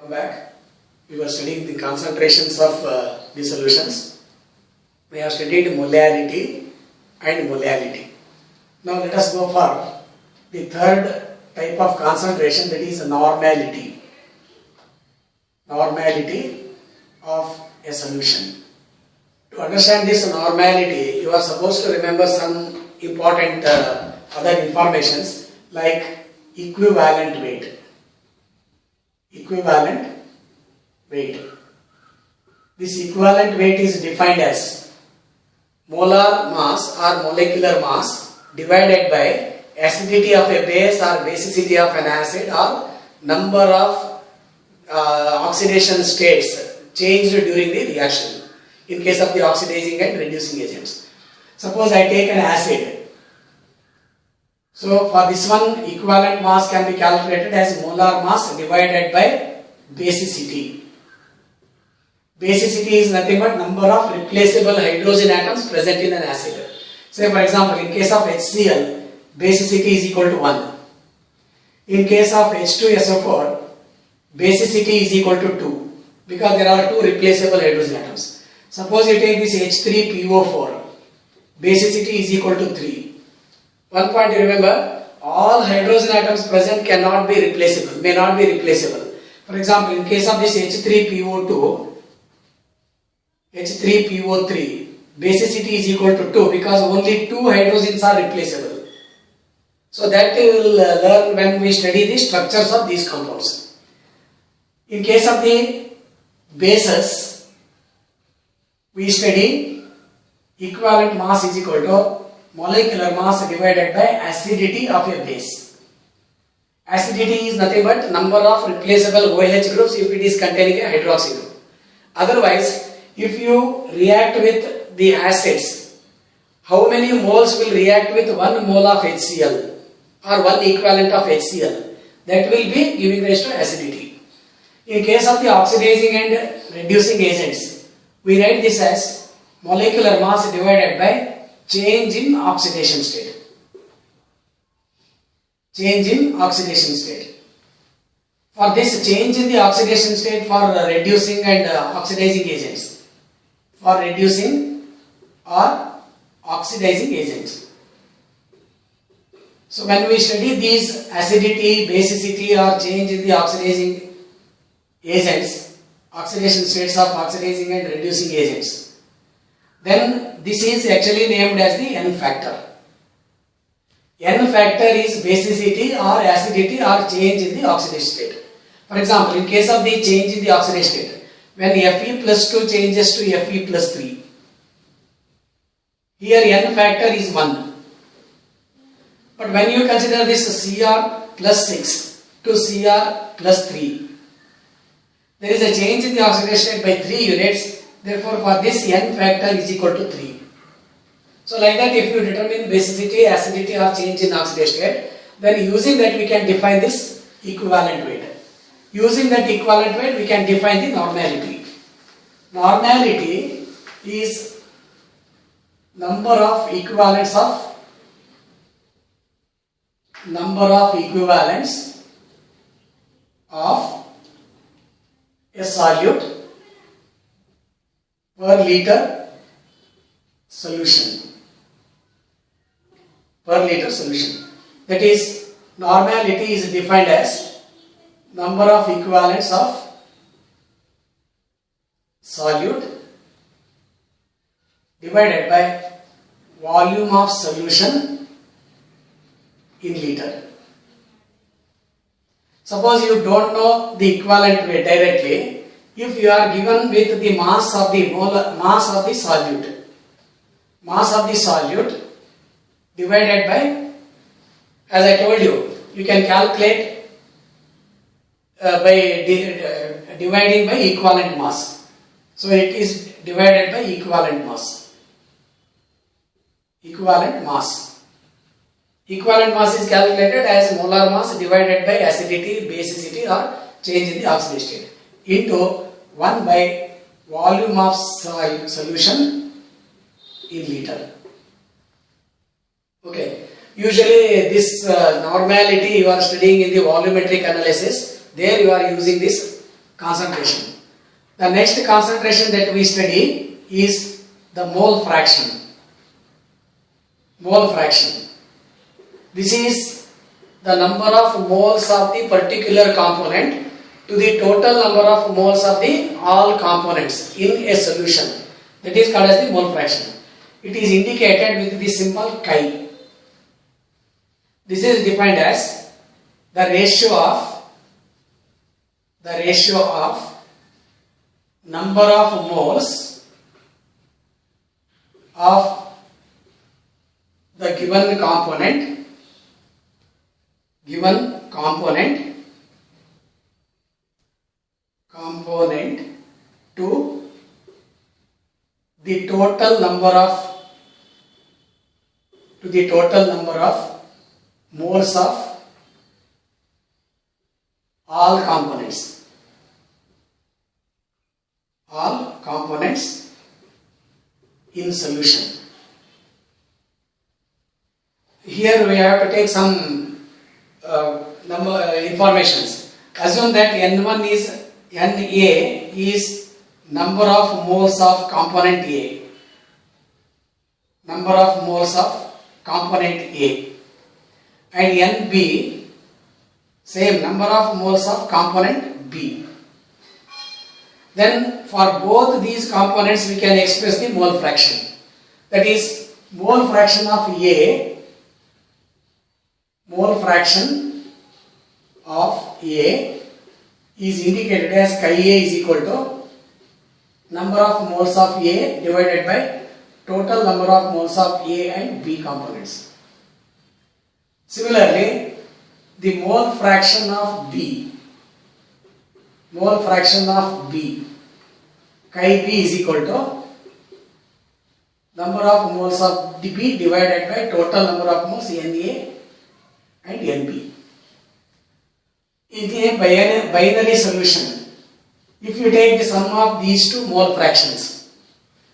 Back. We were studying the concentrations of the solutions. We have studied molality and molality. Now let us go for the third type of concentration, that is normality. Normality of a solution. To understand this normality, you are supposed to remember some important other informations like equivalent weight. Equivalent weight. This equivalent weight is defined as molar mass or molecular mass divided by acidity of a base or basicity of an acid or number of oxidation states changed during the reaction in case of the oxidizing and reducing agents. Suppose I take an acid. So for this one, equivalent mass can be calculated as molar mass divided by basicity. Basicity is nothing but number of replaceable hydrogen atoms present in an acid. Say for example, in case of HCl, basicity is equal to 1. In case of H2SO4, basicity is equal to 2 because there are two replaceable hydrogen atoms. Suppose you take this H3PO4, basicity is equal to 3. One point you remember, all hydrogen atoms present cannot be replaceable, may not be replaceable. For example, in case of this H3PO2, H3PO3, basicity is equal to 2 because only 2 hydrogens are replaceable. So that we will learn when we study the structures of these compounds. In case of the bases, we study equivalent mass is equal to molecular mass divided by acidity of a base. Acidity is nothing but number of replaceable OH groups if it is containing a hydroxy group. Otherwise, if you react with the acids, how many moles will react with 1 mole of HCl or 1 equivalent of HCl? That will be giving rise to acidity. In case of the oxidizing and reducing agents, we write this as molecular mass divided by change in oxidation state. Change in oxidation state. For this change in the oxidation state for reducing and oxidizing agents. For reducing or oxidizing agents. So when we study these acidity, basicity or change in the oxidizing agents, oxidation states of oxidizing and reducing agents, then this is actually named as the N factor. N factor is basicity or acidity or change in the oxidation state. For example, in case of the change in the oxidation state, when Fe+2 changes to Fe+3, here N factor is 1. But when you consider this Cr+6 to Cr+3, there is a change in the oxidation state by 3 units. Therefore, for this N factor is equal to 3. So like that, if you determine basicity, acidity or change in oxidation state, then using that we can define this equivalent weight. Using that equivalent weight, we can define the normality. Normality is number of equivalents of a solute per liter solution. Per liter solution. That is, normality is defined as number of equivalents of solute divided by volume of solution in liter. Suppose you don't know the equivalent weight directly. If you are given with the mass of the solute divided by, as I told you, you can calculate by dividing by equivalent mass. So it is divided by equivalent mass. Equivalent mass. Equivalent mass is calculated as molar mass divided by acidity, basicity or change in the oxidation state into 1 by volume of solution in liter. Okay. Usually this normality you are studying in the volumetric analysis. There you are using this concentration. The next concentration that we study is the mole fraction. Mole fraction. This is the number of moles of the particular component to the total number of moles of the all components in a solution. That is called as the mole fraction. It is indicated with the symbol chi. This is defined as the ratio of number of moles of the given component to the total number of moles of all components in solution. Here we have to take some informations. Assume that Na is number of moles of component A. Number of moles of component A. And Nb, same number of moles of component B. Then for both these components we can express the mole fraction. That is, mole fraction of A is indicated as chi A is equal to number of moles of A divided by total number of moles of A and B components. Similarly, the mole fraction of B, chi B is equal to number of moles of B divided by total number of moles Na and Nb. In a binary solution, if you take the sum of these two mole fractions,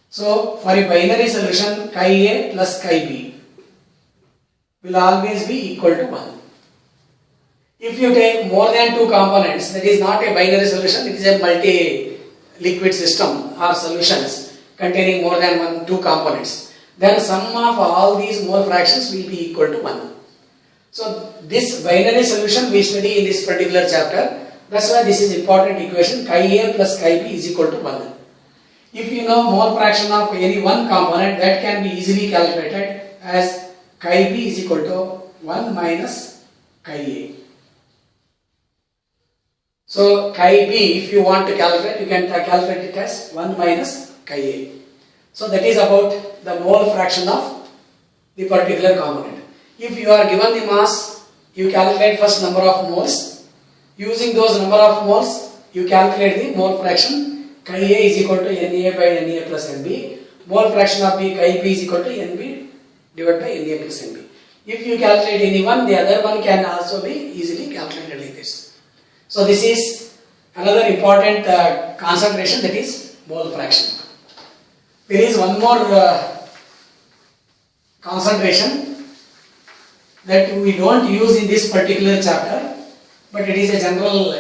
so for a binary solution, chi A plus chi B will always be equal to 1. If you take more than two components, that is not a binary solution, it is a multi-liquid system or solutions containing more than two components, then sum of all these mole fractions will be equal to 1. So this binary solution we study in this particular chapter. That's why this is important equation, chi A plus chi B is equal to 1. If you know mole fraction of any one component, that can be easily calculated as chi B is equal to 1 minus chi A. So chi B, if you want to calculate, you can calculate it as 1 minus chi A. So that is about the mole fraction of the particular component. If you are given the mass, you calculate first number of moles. Using those number of moles, you calculate the mole fraction. Chi A is equal to Na by Na plus Nb. Mole fraction of B, chi B is equal to Nb divided by Na plus Nb. If you calculate any one, the other one can also be easily calculated like this. So this is another important concentration, that is mole fraction. There is one more concentration that we don't use in this particular chapter, but it is a general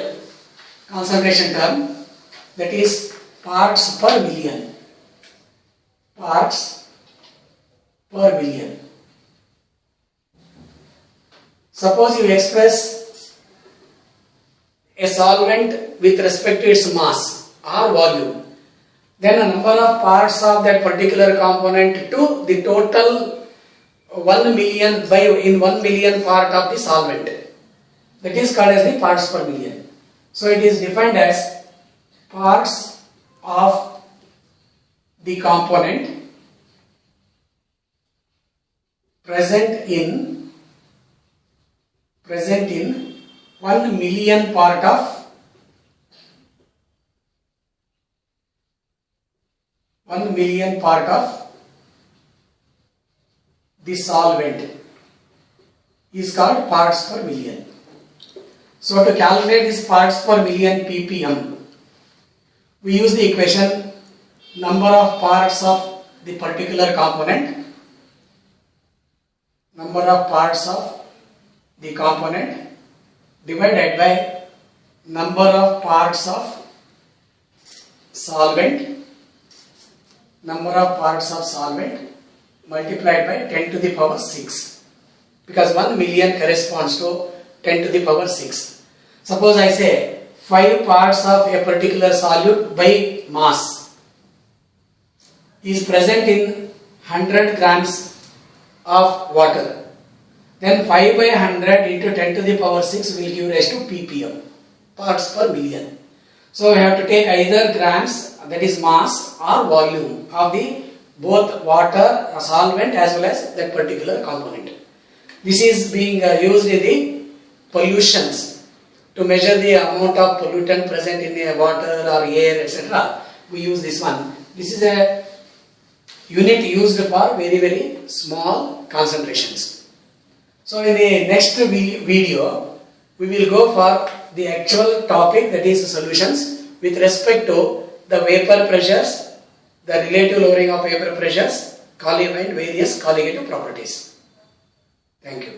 concentration term, that is parts per million. Parts per million. Suppose you express a solvent with respect to its mass or volume, then a number of parts of that particular component to the total 1 million by in 1 million part of the solvent. That is called as the parts per million. So it is defined as parts of the component present in 1 million part of 1 million part of the solvent is called parts per million. So to calculate this parts per million ppm, we use the equation number of parts of the particular component, number of parts of the component divided by number of parts of solvent, number of parts of solvent multiplied by 10 to the power 6, because 1 million corresponds to 10 to the power 6. Suppose I say 5 parts of a particular solute by mass is present in 100 grams of water, then 5 by 100 into 10 to the power 6 will give rise to ppm, parts per million. So we have to take either grams, that is mass, or volume of the both water, solvent as well as that particular component. This is being used in the pollutions to measure the amount of pollutant present in the water or air, etc. We use this one. This is a unit used for very small concentrations. So in the next video, we will go for the actual topic, that is solutions with respect to the vapor pressures, the relative lowering of vapor pressures, and various colligative properties. Thank you.